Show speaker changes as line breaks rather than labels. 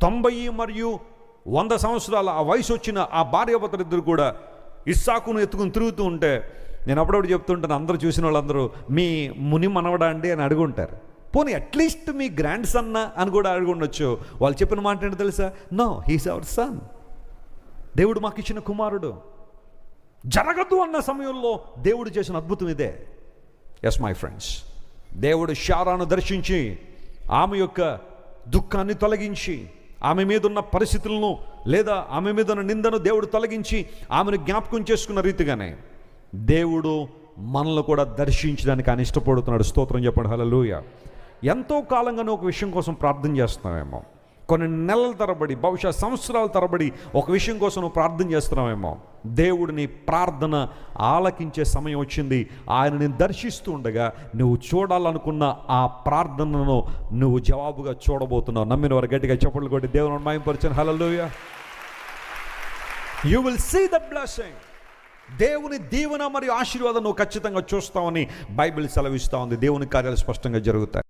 90 మరియు 100 సంవత్సరాల ఆ వయసు వచ్చిన ఆ భార్యాభర్తలిద్దరు కూడా ఇస్సాకును ఎత్తుకుని తిరుగుతూ ఉంటే, నేను అప్పుడప్పుడు చెప్తుంటాను, అందరూ చూసిన వాళ్ళందరూ మీ ముని మనవడా అండి అని అడుగుంటారు. పోనీ అట్లీస్ట్ మీ గ్రాండ్ సన్న అని కూడా అడుగుండొచ్చు. వాళ్ళు చెప్పిన మాట ఏంటో తెలుసా? No, he's our son. దేవుడు మాకు ఇచ్చిన కుమారుడు. జరగదు అన్న సమయంలో దేవుడు చేసిన అద్భుతం ఇదే. ఎస్ మై ఫ్రెండ్స్, దేవుడు శారాను దర్శించి ఆమె యొక్క దుఃఖాన్ని తొలగించి, ఆమె మీద ఉన్న పరిస్థితులను లేదా ఆమె మీద ఉన్న నిందను దేవుడు తొలగించి ఆమెను జ్ఞాపకం చేసుకున్న రీతిగానే దేవుడు మనల్ని కూడా దర్శించడానికి ఆయన ఇష్టపడుతున్నాడు. స్తోత్రం చెప్పండి, హల్లెలూయా. ఎంతో కాలంగానే ఒక విషయం కోసం ప్రార్థన చేస్తున్నామేమో, కొన్ని నెలల తరబడి, బహుశా సంవత్సరాల తరబడి ఒక విషయం కోసం నువ్వు ప్రార్థన చేస్తున్నావేమో. దేవుడిని ప్రార్థన ఆలకించే సమయం వచ్చింది. ఆయనని దర్శిస్తూ ఉండగా నువ్వు చూడాలనుకున్న ఆ ప్రార్థనను నువ్వు జవాబుగా చూడబోతున్నావు. నమ్మిన వారు గట్టిగా చప్పట్లు కొట్టి దేవుని మహిమపరచండి, hallelujah. You will see the blessing. దేవుని దీవెన మరియు ఆశీర్వాదం నువ్వు ఖచ్చితంగా చూస్తావని బైబిల్ సెలవిస్తూ ఉంది. దేవుని కార్యాలు స్పష్టంగా జరుగుతాయి.